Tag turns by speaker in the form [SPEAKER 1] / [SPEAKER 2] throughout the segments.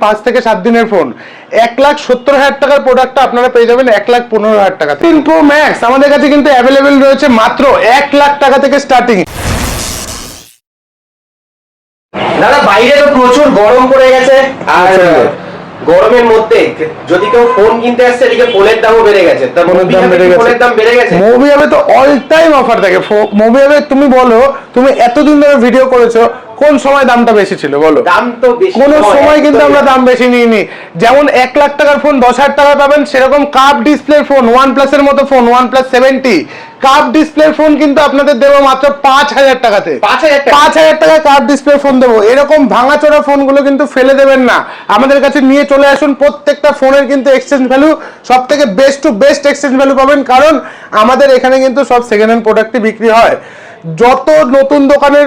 [SPEAKER 1] 5 থেকে 7 দিনের ফোন 1,70,000 টাকার প্রোডাক্টটা আপনারা পেয়ে যাবেন 1,15,000 টাকা। 3 Pro Max আমাদের কাছে কিন্তু অ্যাভেলেবেল রয়েছে মাত্র 1 লাখ টাকা থেকে স্টার্টিং।
[SPEAKER 2] দাদা বাইরে তো প্রচুর গরম পড়ে গেছে, আর গরমের মধ্যে যদি কেউ ফোন কিনতে আসছে এদিকে ফোনের দামও বেড়ে গেছে। তা ফোনের দাম বেড়ে গেছে।
[SPEAKER 1] মোবিয়াবে তো অল টাইম অফার থাকে। মোবিয়াবে তুমি বলো, তুমি এতদিন ধরে ভিডিও করেছো, কোন সময় দামটা বেশি ছিল বলো?
[SPEAKER 2] দাম তো বেশি
[SPEAKER 1] কোন সময় কিন্তু আমরা দাম বেশি নিইনি। যেমন 1 লাখ টাকার ফোন 10,000 টাকা পাবেন, সেরকম কার্ভ ডিসপ্লের ফোন OnePlus এর মতো ফোন OnePlus 70 কার্ভ ডিসপ্লের ফোন কিন্তু আপনাদের দেবো মাত্র 5,000 টাকাতে। 5,000 টাকা কার্ভ ডিসপ্লের ফোন দেবো। এরকম ভাঙাচোরা ফোনগুলো কিন্তু ফেলে দেবেন না, আমাদের কাছে নিয়ে চলে আসুন। প্রত্যেকটা ফোনের কিন্তু এক্সচেঞ্জ ভ্যালু সব থেকে best to best exchange value পাবেন, কারণ আমাদের এখানে কিন্তু সব সেকেন্ড হ্যান্ড প্রোডাক্টই বিক্রি হয়। যত নতুন দোকানের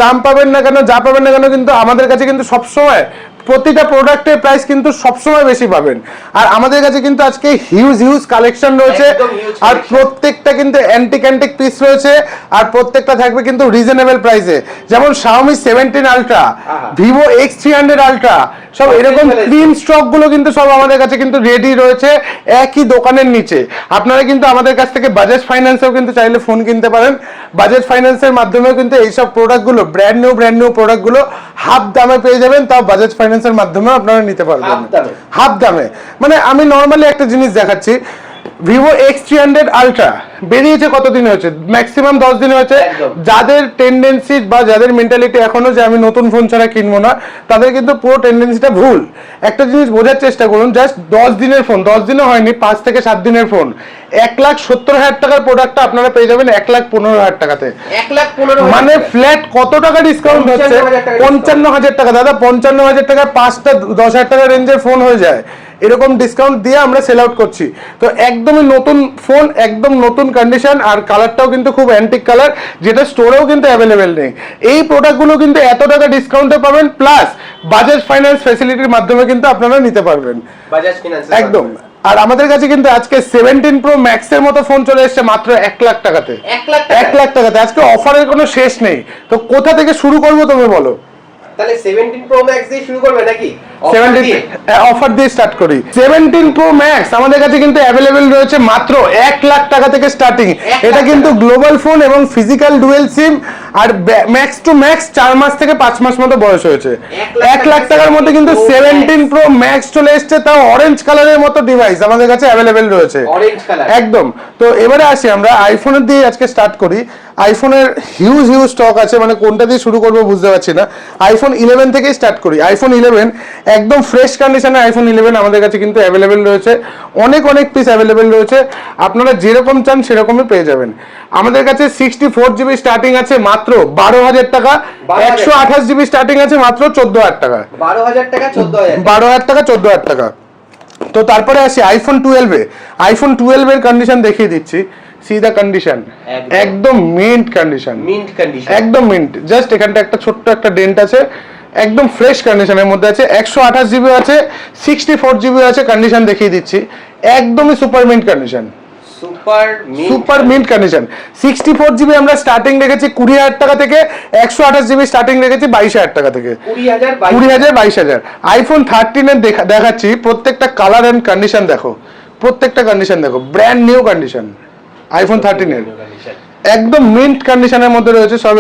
[SPEAKER 1] দাম পাবেন না কেন, যা পাবেন না কেন, কিন্তু আমাদের কাছে কিন্তু সবসময় প্রতিটা প্রোডাক্টের প্রাইস কিন্তু সবসময় বেশি পাবেন। আর আমাদের কাছে কিন্তু আজকে হিউজ কালেকশন রয়েছে, আর প্রত্যেকটা কিন্তু অ্যান্টিক পিস রয়েছে, আর প্রত্যেকটা থাকবে কিন্তু রিজনেবল প্রাইসে। যেমন Xiaomi 17 Ultra, Vivo X300 Ultra, সব এরকম ক্লিন স্টক গুলো কিন্তু সব আমাদের কাছে কিন্তু রেডি রয়েছে একই দোকানের নিচে। আপনারা কিন্তু আমাদের কাছ থেকে বাজাজ ফাইন্যান্সেও কিন্তু চাইলে ফোন কিনতে পারেন। বাজাজ ফাইন্যান্সের মাধ্যমেও কিন্তু এইসব প্রোডাক্টগুলো ব্র্যান্ড নিউ প্রোডাক্টগুলো হাফ দামে পেয়ে যাবেন, তাও বাজাজ ফাইন্যান্সের মাধ্যমে আপনারা নিতে পারবেন হাফ দামে। মানে আমি নর্মালি একটা জিনিস দেখাচ্ছি, Vivo X300 Ultra বেরিয়েছে কতদিন হয়েছে? ম্যাক্সিমাম 10 দিন হয়েছে। যাদের টেন্ডেন্সি বা যাদের মেন্টালিটি এখনো যে আমি নতুন ফোন ছাড়া কিনবো না, তাদের কিন্তু পুরো টেন্ডেন্সিটা ভুল। একটা জিনিস বোঝার চেষ্টা করুন, জাস্ট 10 দিনের ফোন, 10 দিনও হয়নি, 5 থেকে 7 দিনের ফোন 1,70,000 টাকার প্রোডাক্টটা আপনারা পেয়ে যাবেন 1,15,000 টাকাতে।
[SPEAKER 2] 1,15,000
[SPEAKER 1] মানে ফ্ল্যাট কত টাকা ডিসকাউন্ট হচ্ছে? 55,000 টাকা। দাদা 55,000 টাকা 5টা 10,000 টাকা রেঞ্জের ফোন হয়ে যায়। এরকম ডিসকাউন্ট দিয়ে আমরা সেল আউট করছি। তো একদমই নতুন ফোন, একদম নতুন কন্ডিশন, আর কালারটাও কিন্তু খুব অ্যান্টিক কালার, যেটা স্টোরেও কিন্তু অ্যাভেলেবেল নেই। এই প্রোডাক্টগুলো কিন্তু এত টাকা ডিসকাউন্টে পাবেন, প্লাস বাজাজ ফাইন্যান্স ফ্যাসিলিটির মাধ্যমে কিন্তু আপনারা নিতে পারবেন
[SPEAKER 2] বাজাজ ফিন্যান্স
[SPEAKER 1] একদম। আর আমাদের কাছে কিন্তু আজকে 17 Pro Max এর মতো ফোন চলে এসেছে মাত্র 1 লাখ টাকাতে। 1 লাখ টাকাতে আজকে অফারের কোনো শেষ নেই। তো কোথা থেকে শুরু করবো তুমি বলো?
[SPEAKER 2] তাহলে 17 Pro Max দিয়ে শুরু করবে নাকি?
[SPEAKER 1] 17 অফার দিয়ে স্টার্ট করি। 17 Pro Max আমাদের কাছে কিন্তু অ্যাভেলেবেল রয়েছে মাত্র 1 লাখ টাকা থেকে স্টার্টিং। এটা কিন্তু গ্লোবাল ফোন এবং ফিজিক্যাল ডুয়েল সিম, আর ম্যাক্স টু ম্যাক্স 4 মাস থেকে 5 মাস মতো বয়স হয়েছে। 1 লাখ টাকার মধ্যে কিন্তু 17 Pro Max চলে এসেছে, তাও অরেঞ্জ কালারের মতো ডিভাইস আমাদের কাছে অ্যাভেলেবেল রয়েছে।
[SPEAKER 2] অরেঞ্জ কালার
[SPEAKER 1] একদম। তো এবারে আসি আমরা আইফোনের দিয়ে আজকে স্টার্ট করি। আইফোনের হিউজ স্টক আছে, মানে কোনটা দিয়ে শুরু করবো বুঝতে পারছি না। আইফোন 11 থেকেই স্টার্ট করি। আইফোন 11 একদম ফ্রেশ কন্ডিশনে আইফোন 11 আমাদের কাছে কিন্তু অ্যাভেলেবেল রয়েছে। অনেক পিস অ্যাভেলেবেল রয়েছে, আপনারা যেরকম চান সেরকমই পেয়ে যাবেন। আমাদের কাছে 64 জিবি স্টার্টিং আছে মাত্র 12,000 টাকা, 128 জিবি স্টার্টিং আছে মাত্র 14,000 টাকা।
[SPEAKER 2] 12,000 টাকা 14,000,
[SPEAKER 1] 12,000 টাকা 14,000 টাকা। তো তারপরে আসি আইফোন 12 আইফোন 12 এর কন্ডিশন দেখিয়ে দিচ্ছি। সি দা কন্ডিশন, একদম মিন্ট কন্ডিশন, একদম মিন্ট। জাস্ট এখানটা একটা ছোট্ট একটা ডেন্ট আছে, একদম ফ্রেশ কন্ডিশনের মধ্যে আছে। 128 জিবি আছে, 64 জিবি আছে। কন্ডিশন দেখিয়ে দিচ্ছি, একদমই super mint condition, super mint condition. 64 GB আমরা স্টার্টিং রেখেছি 20,000 টাকা থেকে, 128 জিবি স্টার্টিং রেখেছি 22,000 টাকা থেকে।
[SPEAKER 2] 20,000
[SPEAKER 1] 22,000। আইফোন 13 এর দেখাচ্ছি, প্রত্যেকটা কালার এন্ড কন্ডিশন দেখো, প্রত্যেকটা কন্ডিশন দেখো, ব্র্যান্ড নিউ কন্ডিশন আইফোন 13 এর, একদম মিন্ট কন্ডিশনের মধ্যে রয়েছে সব।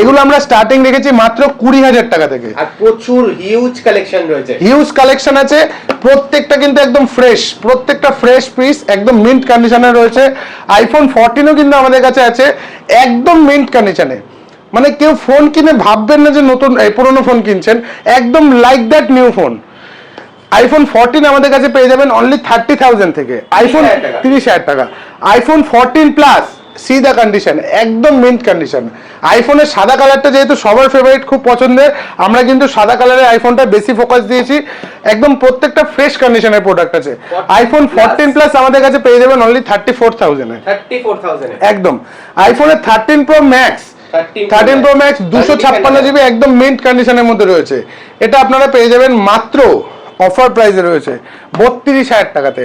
[SPEAKER 1] এগুলো আমরা স্টার্টিং রেখেছি মাত্র 20,000 টাকা থেকে।
[SPEAKER 2] আর প্রচুর হিউজ কালেকশন রয়েছে,
[SPEAKER 1] হিউজ কালেকশন আছে। প্রত্যেকটা কিন্তু একদম ফ্রেশ, প্রত্যেকটা ফ্রেশ পিস, একদম মিন্ট কন্ডিশনে রয়েছে। আইফোন 14ও কিন্তু আমাদের কাছে আছে একদম মিন্ট কন্ডিশনে। মানে কেউ ফোন কিনে ভাববেন না যে নতুন পুরনো ফোন কিনছেন, একদম like that new phone. IPhone 14 আমাদের কাছে পেয়ে যাবেন অনলি 30,000 থেকে, আইফোন 30,000 টাকা। আইফোন 14 প্লাস সি দা কন্ডিশন, একদম মিন্ট কন্ডিশন। আইফোনের সাদা কালারটা যেহেতু সবার ফেভারিট, খুব পছন্দের, আমরা কিন্তু সাদা কালারের আইফোনটা বেশি ফোকাস দিয়েছি। একদম প্রত্যেকটা ফ্রেশ কন্ডিশনের প্রোডাক্ট আছে। আইফোন 14 প্লাস আমাদের কাছে পেয়ে যাবেন অনলি 34,000 এ, একদম। আইফোনের 13 Pro Max 256 জিবি একদম মিন্ট কন্ডিশনের মধ্যে রয়েছে। এটা আপনারা পেয়ে যাবেন মাত্র অফার প্রাইসে রয়েছে 32,000 টাকাতে।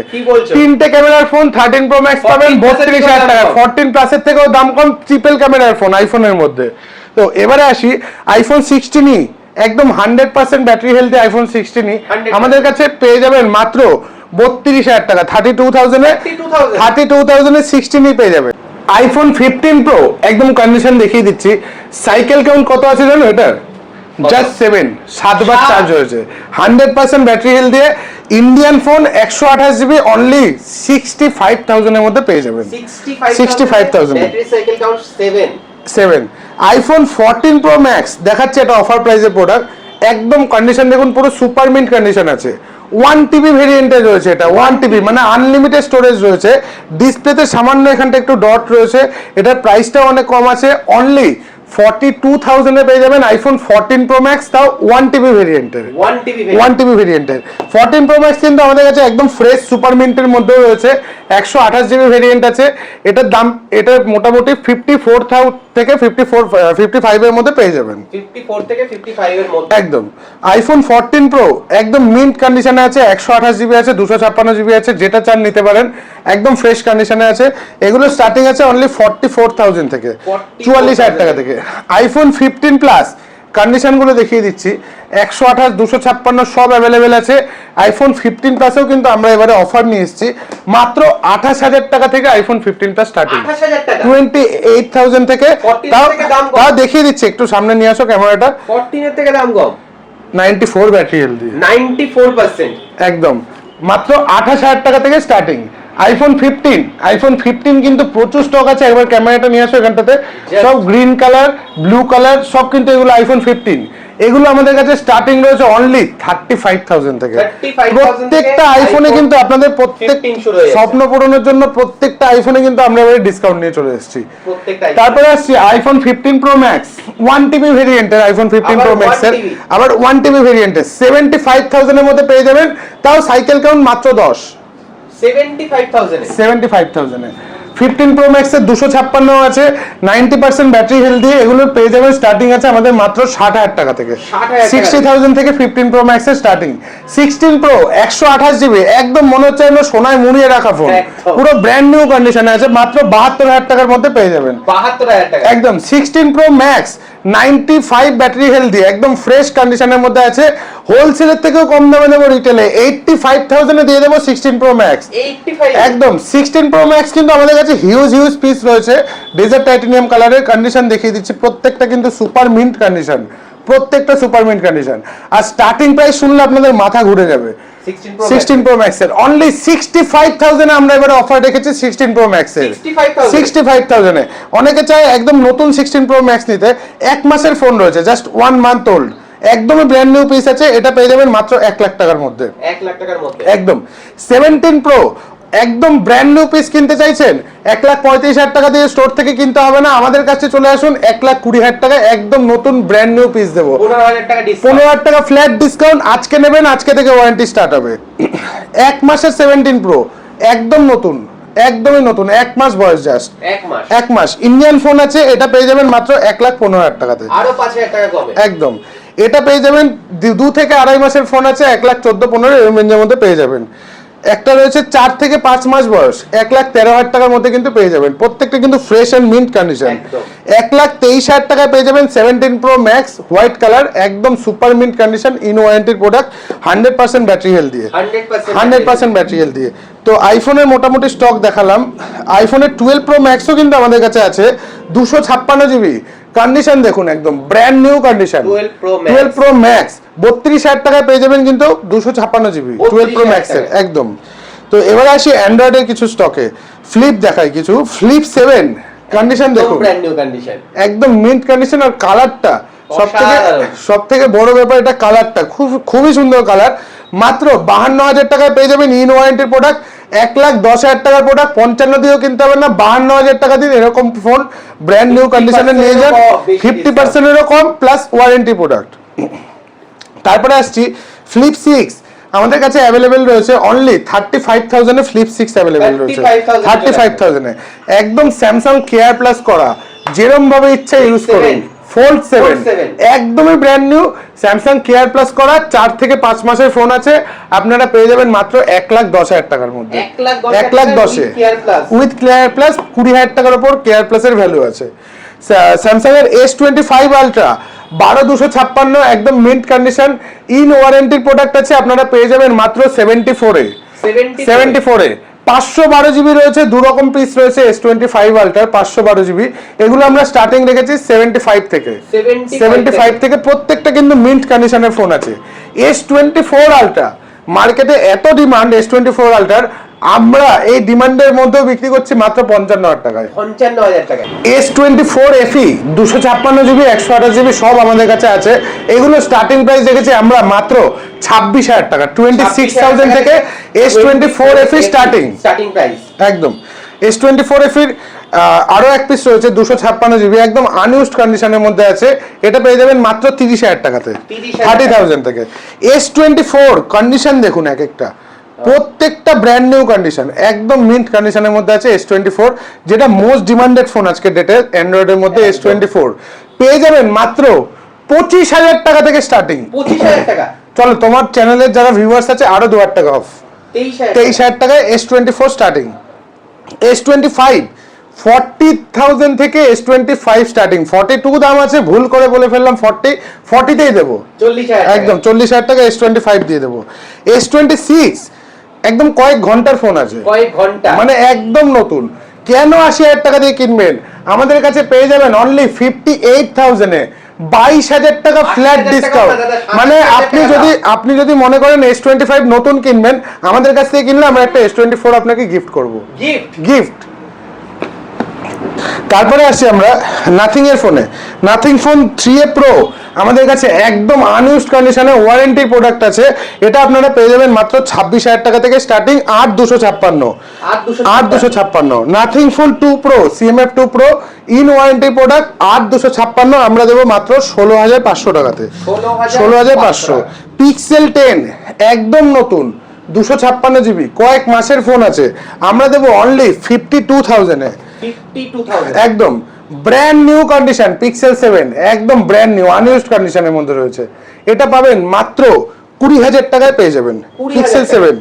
[SPEAKER 1] তিনটে ক্যামেরার ফোন 13 Pro Max পাবেন 32,000 টাকা। 14 প্লাসের থেকেও দাম কম, ট্রিপল ক্যামেরার ফোন আইফোনের মধ্যে। তো এবারে আসি আইফোন 16 একদম 100% ব্যাটারি হেলদি আইফোন 16
[SPEAKER 2] 100%
[SPEAKER 1] আমাদের কাছে পেয়ে যাবেন মাত্র 32,000 টাকা, 32,000 এ 32,000 এ 16 পেয়ে যাবেন। আইফোন 15 প্রো একদম কন্ডিশন দেখিয়ে দিচ্ছি, সাইকেল কাউন্ট কত আছে জানো এটার? জাস্ট 7 বার চার্জ হয়েছে, 100% ব্যাটারি হেলথ দিয়ে ইন্ডিয়ান ফোন 128GB অনলি 65,000 এর মধ্যে পেয়ে যাবেন। 65,000
[SPEAKER 2] battery cycle count
[SPEAKER 1] 7। IPhone 14 pro max দেখাচ্ছে, এটা অফার প্রাইসের প্রোডাক্ট, একদম কন্ডিশন দেখুন পুরো সুপার মিন্ট কন্ডিশন আছে। 1TB ভেরিয়েন্টে রয়েছে এটা, 1TB মানে আনলিমিটেড স্টোরেজ রয়েছে। ডিসপ্লেতে সামান্য এখানটা একটু ডট রয়েছে, এটার প্রাইসটাও অনেক কম আছে, অনলি 42,000 এ পেয়ে যাবেন আইফোন 14 প্রো ম্যাক্স, তাও 1TB ভেরিয়েন্টের। 1TB ভেরিয়েন্টের 14 প্রো ম্যাক্স কিন্তু আমাদের কাছে একদম ফ্রেশ সুপার মিন্টের মধ্যেও রয়েছে, 128GB ভেরিয়েন্ট আছে। এটার দাম এটা মোটামুটি 54,000 থেকে 55 এর মধ্যে পেয়ে যাবেন।
[SPEAKER 2] 54 থেকে 55 এর মধ্যে
[SPEAKER 1] একদম। আইফোন 14 প্রো একদম মিন্ট কন্ডিশনে আছে, 128GB আছে, 256GB আছে, যেটা চান নিতে পারেন, একদম ফ্রেশ কন্ডিশনে আছে। এগুলো স্টার্টিং আছে অনলি 44,000 থেকে, 44,000 টাকা থেকে। আইফোন 15 প্লাস কন্ডিশনগুলো দেখিয়ে দিচ্ছি, 128, 256 সব অ্যাভেলেবেল আছে। আইফোন 15 প্লাসেও কিন্তু আমরা এবারে অফার নিয়ে এসেছি, মাত্র 28,000 টাকা থেকে আইফোন 15 প্লাস স্টার্টিং, 28,000 থেকে। তাও দেখিয়ে দিচ্ছি, একটু সামনে নিয়ে আসো ক্যামেরাটা।
[SPEAKER 2] 14 এর থেকে দাম কম,
[SPEAKER 1] 94 ব্যাটারি হেলদি,
[SPEAKER 2] 94%,
[SPEAKER 1] একদম মাত্র 28,000 টাকা থেকে স্টার্টিং। আইফোন 15 কিন্তু প্রচুর স্টক আছে, একবার ক্যামেরাটা নিয়ে আসো এখানটাতে। সব গ্রিন কালার, ব্লু কালার, সব কিন্তু এগুলো আইফোন 15, এগুলো আমাদের কাছে স্টার্টিং রয়েছে অনলি 35,000 থেকে। প্রত্যেকটা আইফোনে কিন্তু আপনাদের প্রত্যেক স্বপ্ন পূরণের জন্য প্রত্যেকটা আইফোনে কিন্তু আমরা এবারে ডিসকাউন্ট নিয়ে চলে এসেছি। তারপরে আসছি আইফোন 15 প্রো ম্যাক্স, 1TB ভেরিয়েন্টের আইফোন 15 প্রো ম্যাক্স এর, আবার 1TB ভেরিয়েন্টের 75,000 এর মধ্যে পেয়ে যাবেন, তাও সাইকেল কাউন্ট মাত্র 10। 75,000 এ 15 প্রো ম্যাক্স এর 256 আছে, 90% ব্যাটারি হেলদি, এগুলো পেয়ে যাবেন স্টার্টিং আছে আমাদের মাত্র 60,000 টাকা থেকে, 60,000 থেকে 15 প্রো ম্যাক্স এর স্টার্টিং। 16 প্রো 128GB, একদম মনে হচ্ছে যেন সোনায় মুড়িয়ে রাখা ফোন, পুরো ব্র্যান্ড নিউ কন্ডিশনে আছে, মাত্র 72,000 টাকার মধ্যে পেয়ে যাবেন।
[SPEAKER 2] 72,000 টাকা
[SPEAKER 1] একদম। 16 প্রো ম্যাক্স 95 ব্যাটারি হেলদি, একদম ফ্রেশ কন্ডিশনের মধ্যে আছে, হোলসেলের থেকেও কম দামে দেবো রিটেলে, 85,000 এ দিয়ে দেবো 16 প্রো ম্যাক্স।
[SPEAKER 2] 85
[SPEAKER 1] একদম। 16 প্রো ম্যাক্স কিন্তু আমাদের কাছে হিউজ পিস রয়েছে, ডেজার্ট টাইটেনিয়াম কালারের, কন্ডিশন দেখিয়ে দিচ্ছি, প্রত্যেকটা কিন্তু সুপার মিন্ট কন্ডিশন, প্রত্যেকটা super mint condition. Are starting price শুনলে আপনাদের মাথা ঘুরে যাবে। 16 প্রো ম্যাক্স এর অনলি 65,000 এ আমরা এবারে অফার রেখেছি 16 প্রো ম্যাক্স এর, 65,000 এ। অনেকে চায় একদম নতুন 16 প্রো ম্যাক্স নিতে, 1 মাসের ফোন রয়েছে, জাস্ট 1 মান্থ ওল্ড, একদমই ব্র্যান্ড নিউ পিস আছে, এটা পেয়ে যাবেন মাত্র 1 লাখ টাকার মধ্যে,
[SPEAKER 2] 1 লাখ টাকার মধ্যে
[SPEAKER 1] একদম। 17 প্রো একদম ব্র্যান্ড নিউ পিস কিনতে চাইছেন, 1,35,000 টাকা দিয়ে স্টোর থেকে কিনতে হবে না, আমাদের কাছে চলে আসুন, 1,20,000 টাকা একদম নতুন ব্র্যান্ড নিউ পিস দেবো,
[SPEAKER 2] 15,000 টাকা ডিসকাউন্ট,
[SPEAKER 1] 15,000 টাকা ফ্ল্যাট ডিসকাউন্ট। আজকে নেবেন, আজকে থেকে ওয়ারেন্টি স্টার্ট হবে। 1 মাসের 17 প্রো একদম নতুন, একদমই নতুন, 1 মাস বয়স, জাস্ট 1 মাস। ইন্ডিয়ান ফোন আছে, এটা পেয়ে যাবেন মাত্র 1,15,000 টাকাতে,
[SPEAKER 2] আরো 5,000 টাকা কমে,
[SPEAKER 1] একদম। এটা পেয়ে যাবেন 2 থেকে 2.5 মাসের ফোন আছে, 1,14,15 এর রেঞ্জের মধ্যে পেয়ে যাবেন। একটা রয়েছে 4 থেকে 5 মাস বয়স, 1,13,000 টাকার মধ্যে কিন্তু পেয়ে যাবেন, প্রত্যেকটা কিন্তু ফ্রেশ এন্ড মিন্ট কন্ডিশন। 1,23,000 টাকায় পেয়ে যাবেন 17 প্রো ম্যাক্স হোয়াইট কালার, একদম সুপার মিন্ট কন্ডিশন, ইন ওয়ারেন্টির প্রোডাক্ট, 100% ব্যাটারি হেলথ দিয়ে, 100% ব্যাটারি হেলথ দিয়ে। তো আইফোনের মোটামুটি স্টক দেখালাম। আইফোনের 12 প্রো ম্যাক্সও কিন্তু আমাদের কাছে আছে, 256GB, কন্ডিশন দেখুন একদম brand new condition. 12 pro max 32,000 টাকায় পেয়ে যাবেন কিন্তু 256GB 12 প্রো ম্যাক্স এর, একদম। তো এবার আসি অ্যান্ড্রয়েডের কিছু স্টকে, ফ্লিপ দেখাই কিছু। ফ্লিপ 7 কন্ডিশন দেখুন,
[SPEAKER 2] ব্র্যান্ড নিউ কন্ডিশন,
[SPEAKER 1] একদম মিন্ট কন্ডিশন, আর কালারটা সব থেকে বড় ব্যাপার, এটা কালারটা খুবই সুন্দর কালার। মাত্র 52,000 টাকায় পেয়ে যাবেন ইন ওয়ারেন্টির প্রোডাক্ট, 1,10,000 টাকার প্রোডাক্ট 55 দিয়েও কিনতে হবে না, 52,000 টাকা দিন এরকম ফোন ব্র্যান্ড নিউ কন্ডিশনে নিয়ে যান, 50% এরও কম প্লাস ওয়ারেন্টি প্রোডাক্ট। তারপরে আসছি ফ্লিপ 6, আমাদের কাছে অ্যাভেলেবেল রয়েছে অনলি 35,000 এ ফ্লিপ 6 অ্যাভেলেবেল রয়েছে, 35,000 এ, একদম স্যামসাং কেয়ার প্লাস করা, যেরকম ভাবে ইচ্ছা ইউজ করুন। ফোল্ড 7 একদমই brand new, Samsung care plus করা, 4 থেকে 5 মাসের ফোন আছে, আপনারা পেয়ে যাবেন মাত্র 1,10,000 টাকার মধ্যে, 1,10,000 উইথ কেয়ার প্লাস, 20,000 টাকার উপর কেয়ার প্লাসের ভ্যালু আছে। স্যামসাং এর S25 আলট্রা 12256 একদম মিন্ট কন্ডিশন, ইন ওয়ারেন্টির প্রোডাক্ট আছে, আপনারা পেয়ে যাবেন মাত্র 74 এ। 74 এ 512 জিবি রয়েছে, দু রকম পিস রয়েছে, S25 আলট্রা 512 জিবি, এগুলো আমরা স্টার্টিং রেখেছি 75 থেকে। 75 থেকে প্রত্যেকটা কিন্তু মিন্ট কন্ডিশনের ফোন আছে। S24 আলট্রা মার্কেটে এত ডিমান্ড, S24 আলট্রার আমরা এই ডিমান্ডের মধ্যেও বিক্রি করছি মাত্র 55,000 টাকায়।
[SPEAKER 2] 55,000 টাকায়
[SPEAKER 1] S24 FE 256 জিবি 128 জিবি সব আমাদের কাছে আছে। এগুলো স্টার্টিং প্রাইস রেখেছি আমরা মাত্র 26,000 টাকা, 26,000 থেকে S24 FE স্টার্টিং
[SPEAKER 2] প্রাইস
[SPEAKER 1] একদম। S24 FE আরো এক পিস রয়েছে 256 জিবি, একদম আনইউজড কন্ডিশনের মধ্যে আছে, এটা পেয়ে যাবেন মাত্র 30,000 টাকাতে, 30,000 থেকে। S24 কন্ডিশন দেখুন এক একটা, প্রত্যেকটা ব্র্যান্ড নিউ কন্ডিশন, একদম মিন্ট কন্ডিশনের মধ্যে আছে S24, যেটা মোস্ট ডিমান্ডেড ফোন আজকে ডেটে অ্যান্ড্রয়েডের মধ্যে। S24 পেয়ে যাবেন মাত্র 25,000 টাকা থেকে স্টার্টিং।
[SPEAKER 2] 25,000 টাকা।
[SPEAKER 1] চলো তোমার চ্যানেলের যারা ভিউয়ার্স আছে আরো 2,000 টাকা অফ, 23,000 টাকায় S24 স্টার্টিং। S25 40,000 থেকে S25 স্টার্টিং, 42 দাম আছে, ভুল করে বলে ফেললাম 40তেই দেবো,
[SPEAKER 2] 40,000
[SPEAKER 1] একদম 40,000 টাকা S25 দিয়ে দেবো। S26 একদম কয়েক ঘন্টার ফোন আছে,
[SPEAKER 2] কয়েক ঘন্টা
[SPEAKER 1] মানে একদম নতুন, কেন 80,000 টাকা দিয়ে কিনবেন? আমাদের কাছে পেয়ে যাবেন অনলি 58,000 এ, 22,000 টাকা ফ্ল্যাট ডিসকাউন্ট। মানে আপনি যদি মনে করেন S25 নতুন কিনবেন, আমাদের কাছ থেকে কিনলে আমরা একটা S24 আপনাকে গিফট করব, গিফট। তারপরে আসছি আমরা নাথিং এর ফোনে, নাথিং ফোন 3A Pro আমাদের কাছে একদম আনইউজড কন্ডিশনে ওয়ারেন্টি প্রোডাক্ট আছে, এটা আপনারা পেয়ে যাবেন মাত্র 26,000 টাকা থেকে starting, 8,256। Nothing phone 2 Pro CMF 2 Pro in warranty product 8,256, আমরা দেবো মাত্র 16,500 টাকাতে, 16,500। পিক্সেল 10 একদম নতুন 256 জিবি, কয়েক মাসের ফোন আছে, আমরা দেবো অনলি 52,000 এ,
[SPEAKER 2] 52,000
[SPEAKER 1] একদম ব্র্যান্ড নিউ কন্ডিশন। পিক্সেল 7 একদম ব্র্যান্ড নিউ আনইউজড কন্ডিশনের মধ্যে রয়েছে, এটা পাবেন মাত্র 20,000 টাকায় পেয়ে যাবেন পিক্সেল 7।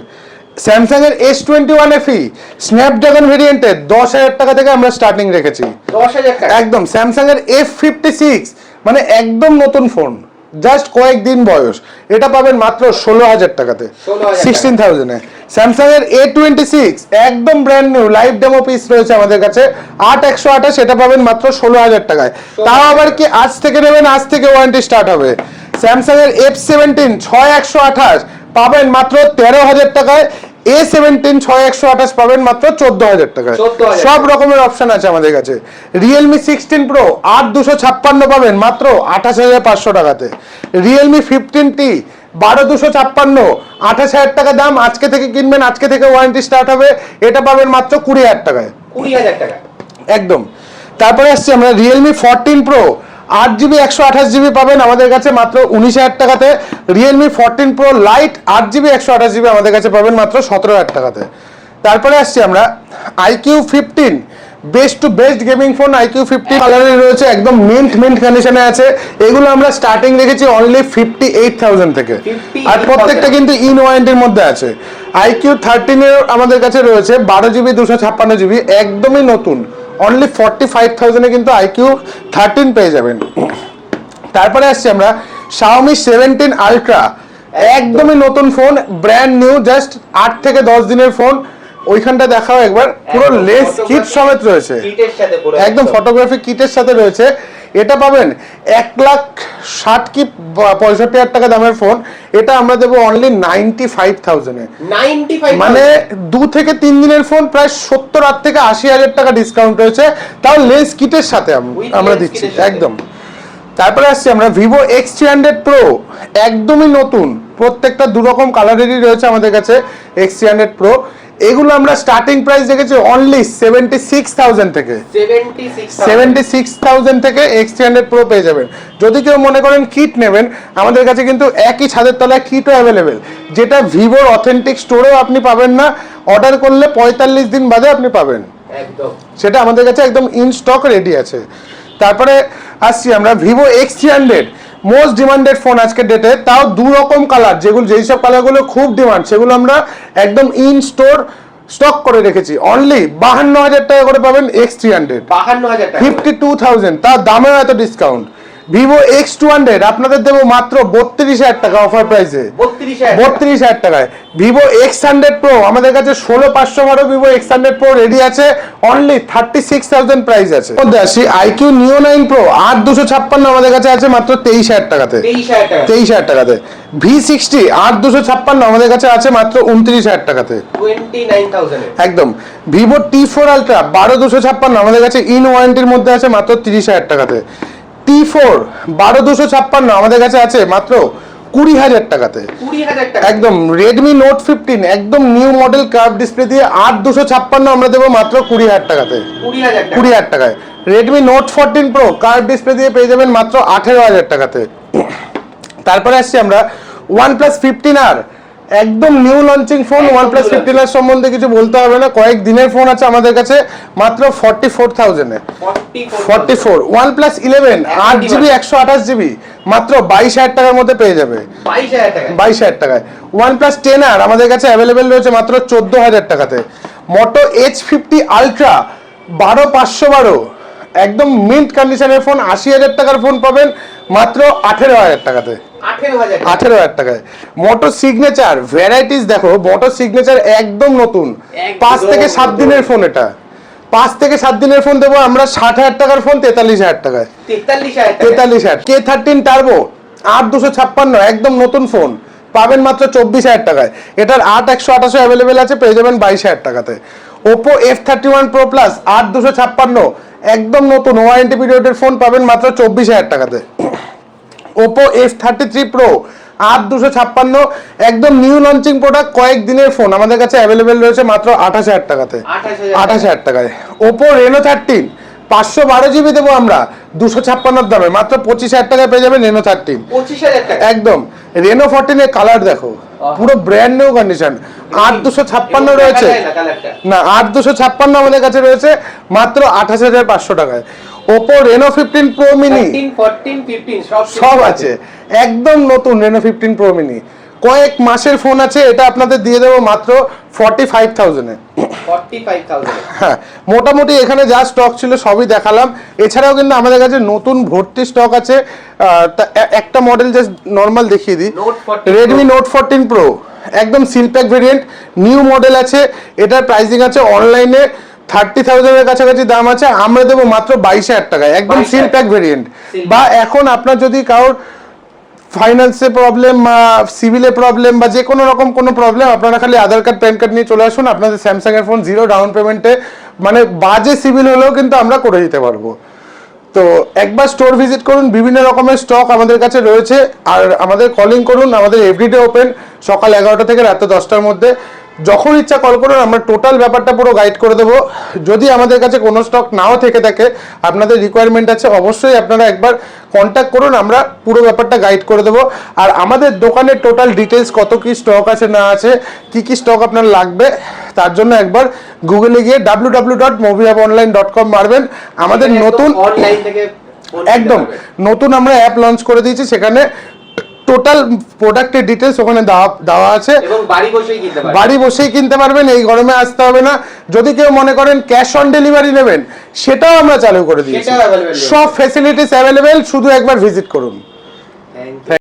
[SPEAKER 1] স্যামসাং এর S21 FE স্ন্যাপড্রাগন ভেরিয়েন্টে 10,000 টাকা থেকে আমরা স্টার্টিং রেখেছি,
[SPEAKER 2] 10,000 টাকা
[SPEAKER 1] একদম। স্যামসাং এর F56 মানে একদম নতুন ফোন, জাস্ট কয়েকদিন বয়স, এটা পাবেন মাত্র 16,000 টাকাতে, 16,000 এ। স্যামসাং এর A26 একদম brand new live demo piece রয়েছে আমাদের কাছে 8,128, এটা পাবেন মাত্র 16,000 টাকায়। তাও আবার কি আজ থেকে নেবেন, আজ থেকে ওয়ারেন্টি স্টার্ট হবে। স্যামসাং এর F17 6,128 পাবেন মাত্র 13,000 টাকায়, A17 6,128 পাবেন মাত্র 14,000 টাকায়। সব রকমের অপশন আছে আমাদের কাছে। Realme 16 Pro 8,256 পাবেন মাত্র 28,500 টাকাতে। Realme 15T 12,256 28,000 টাকা দাম, আজকে থেকে কিনবেন, আজকে থেকে ওয়ারেন্টি স্টার্ট হবে, এটা পাবেন মাত্র 20,000 টাকায়,
[SPEAKER 2] 20,000 টাকা
[SPEAKER 1] একদম। তারপরে আসছি আমরা Realme 14 Pro 8GB 128GB পাবেন আমাদের কাছে মাত্র 19,000 টাকাতে। Realme 14 Pro Lite 8GB 128GB আমাদের কাছে পাবেন মাত্র 17,000 টাকাতে। তারপরে আসছি আমরা IQ 15 best to best gaming phone, IQ 15 কালারে রয়েছে, একদম মিন্ট কন্ডিশনে আছে, এগুলো আমরা স্টার্টিং রেখেছি অনলি 58,000 থেকে, আর প্রত্যেকটা কিন্তু ইন ওয়ারেন্টির মধ্যে আছে। IQ 13 এর আমাদের কাছে রয়েছে 12GB 256GB, একদমই নতুন, অনলি 45,000 এ কিন্তু IQ 13 পেয়ে যাবেন। তারপরে আসছি আমরা Xiaomi 17 Ultra একদমই নতুন ফোন, ব্র্যান্ড নিউ, জাস্ট 8 থেকে 10 দিনের ফোন। ওইখানটা দেখাও একবার, পুরো লেস কিট সমেত রয়েছে, একদম ফটোগ্রাফি কিটের সাথে রয়েছে, এটা পাবেন 1,60,000 কি 65,000 টাকা দামের ফোন, এটা আমরা দেবো অনলি 95,000 এ, মানে 2 থেকে 3 দিনের ফোন, প্রায় 70,000 থেকে 80,000 টাকা ডিসকাউন্ট রয়েছে, তাও লেস কিটের সাথে আমরা দিচ্ছি, একদম। তারপরে আসছি আমরা Vivo X300 Pro একদমই নতুন, প্রত্যেকটা দু রকম কালারেরই রয়েছে আমাদের কাছে X300 Pro, এগুলো আমরা স্টার্টিং প্রাইস রেখেছি অনলি 76,000 থেকে, 76,000 থেকে X300 Pro পেয়ে যাবেন। যদি কেউ মনে করেন কিট নেবেন, আমাদের কাছে কিন্তু একই ছাদের তলায় কিটও অ্যাভেলেবেল, যেটা ভিভোর অথেন্টিক স্টোরেও আপনি পাবেন না, অর্ডার করলে 45 দিন বাদে আপনি পাবেন, একদম, সেটা আমাদের কাছে একদম ইন স্টক রেডি আছে। তারপরে আসছি আমরা Vivo X300 most demanded phone আজকের ডেটে, তাও দু রকম কালার, যেই সব কালারগুলো খুব ডিমান্ড সেগুলো আমরা একদম ইন স্টোর স্টক করে রেখেছি, অনলি 52,000 টাকা করে পাবেন X300,
[SPEAKER 2] 52,000 টাকা,
[SPEAKER 1] 52,000, তার দামেও এত ডিসকাউন্ট। ভিভো X200 আপনাদের দেবো মাত্র 32,000 টাকা অফার প্রাইসে। 32,000 টাকায় ভিভো X100 Pro আমাদের কাছে 16,512 ভিভো X100 Pro রেডি আছে, অনলি 36,000 প্রাইস আছে। মধ্যে আসি IQ Neo 9 Pro 8256 আমাদের কাছে আছে মাত্র 23,000 টাকাতে। 23,000 টাকাতে। V60 8256 আমাদের কাছে আছে মাত্র 29,000 টাকাতে।
[SPEAKER 2] 29,000
[SPEAKER 1] একদম। ভিভো T4 Ultra 12256 আমাদের কাছে ইন ওয়ারেন্টির মধ্যে আছে মাত্র 30,000 টাকাতে। T4 12256 আমাদের কাছে আছে মাত্র 20,000 টাকাতে।
[SPEAKER 2] 20,000 টাকা
[SPEAKER 1] একদম। Redmi Note 15 একদম নিউ মডেল কার্ভ ডিসপ্লে দিয়ে 8256 আমরা দেবো মাত্র 20,000 টাকাতে। 20,000 টাকায়। Redmi Note 14 Pro curve display দিয়ে পেয়ে যাবেন মাত্র 18,000 টাকাতে। তারপরে আসছি আমরা OnePlus 15R একদম new launching phone. OnePlus 15R সম্বন্ধে কিছু বলতে হবে না, কয়েক দিনের ফোন আছে আমাদের কাছে মাত্র 44,000 এ। 44 OnePlus 11 8GB 128GB মাত্র 22,000 টাকার মধ্যে পেয়ে যাবে। 22,000 টাকায়। OnePlus 10R আমাদের কাছে অ্যাভেলেবেল রয়েছে মাত্র 14,000 টাকাতে। Moto H50 Ultra 12512 একদম মিন্ট কন্ডিশনের ফোন, 80,000 টাকার ফোন পাবেন মাত্র 18,000 টাকাতে। 18,000 টাকায়। মোটো সিগনেচার ভ্যারাইটিস দেখো, মোটো সিগনেচার একদম নতুন 5 থেকে 7 দিনের ফোন। এটা 5 থেকে 7 দিনের ফোন দেবো আমরা 60,000 টাকার ফোন 43,000 টাকায়। 43,000 K13 টার্বো 8256 একদম নতুন ফোন পাবেন মাত্র 24,000 টাকায়। এটার 8/128 অ্যাভেলেবেল আছে, পেয়ে যাবেন 22,000 টাকাতে। Oppo F31 Pro Plus 8256 একদম নতুন ওয়ারেন্টি পিরিয়ডের ফোন পাবেন মাত্র 24,000 টাকাতে। Oppo F33 Pro 8256 একদম নিউ লঞ্চিং প্রোডাক্ট, কয়েক দিনের ফোন আমাদের কাছে অ্যাভেলেবেল রয়েছে মাত্র 28,000 টাকাতে। 28,000 টাকায়। Oppo Reno 13 512GB দেবো আমরা 256 দামে, মাত্র 25,000 টাকায় পেয়ে যাবেন Reno 13।
[SPEAKER 2] 25,000 টাকা
[SPEAKER 1] একদম। Reno 14 এর কালার দেখো, পুরো ব্র্যান্ড নিউ কন্ডিশন। 8256 রয়েছে না, 8256 আমাদের কাছে রয়েছে মাত্র 28,500 টাকায়। Oppo Reno 15 Pro Mini
[SPEAKER 2] 14 15
[SPEAKER 1] সব আছে, একদম নতুন Reno 15 Pro Mini কয়েক মাসের ফোন আছে, এটা আপনাদের দিয়ে দেবো মাত্র 45,000 এ।
[SPEAKER 2] 45,000
[SPEAKER 1] হ্যাঁ, মোটামুটি এখানে যা স্টক ছিল সবই দেখালাম। এছাড়াও কিন্তু আমাদের কাছে নতুন ভর্তি স্টক আছে। একটা মডেল জাস্ট নর্মাল দেখিয়ে দিই, Redmi Note 14 Pro একদম seal pack variant, new model আছে। এটার প্রাইসিং আছে অনলাইনে 30,000 এর কাছাকাছি দাম আছে, আমরা দেবো মাত্র 22,000 টাকায়, একদম সিল প্যাক ভেরিয়েন্ট। বা এখন আপনার যদি কারোর ফাইন্যান্সে প্রবলেম বা সিভিলে প্রবলেম বা যে কোনো রকম কোনো প্রবলেম, আপনারা খালি আধার কার্ড প্যান কার্ড নিয়ে চলে আসুন, আপনাদের স্যামসাং এর ফোন 0 ডাউন পেমেন্টে, মানে বাজে সিভিল হলেও কিন্তু আমরা করে দিতে পারবো। তো একবার স্টোর ভিজিট করুন, বিভিন্ন রকমের স্টক আমাদের কাছে রয়েছে। আর আমাদের কলিং করুন, আমাদের এভরিডে ওপেন সকাল 11টা থেকে রাত 10টার মধ্যে। যখন ইচ্ছা কল করুন, আমরা টোটাল ব্যাপারটা পুরো গাইড করে দেবো। যদি আমাদের কাছে কোনো স্টক নাও থেকে থাকে, আপনাদের রিকোয়ারমেন্ট আছে, অবশ্যই আপনারা একবার কন্ট্যাক্ট করুন, আমরা পুরো ব্যাপারটা গাইড করে দেবো। আর আমাদের দোকানের টোটাল ডিটেলস, কত কি স্টক আছে না আছে, কি কি স্টক আপনার লাগবে, তার জন্য একবার গুগলে গিয়ে www.mobihuponline.com মারবেন। আমাদের নতুন
[SPEAKER 2] অনলাইন থেকে
[SPEAKER 1] একদম নতুন আমরা অ্যাপ লঞ্চ করে দিয়েছি, সেখানে টোটাল প্রোডাক্টের ডিটেলস ওখানে দেওয়া আছে,
[SPEAKER 2] এবং
[SPEAKER 1] বাড়ি বসেই কিনতে পারবেন। এই গরমে আসতে হবে না। যদি কেউ মনে করেন ক্যাশ অন ডেলিভারি নেবেন, সেটাও আমরা চালু করে দিয়েছি। সব ফ্যাসিলিটিস অ্যাভেলেবেল, শুধু একবার ভিজিট করুন।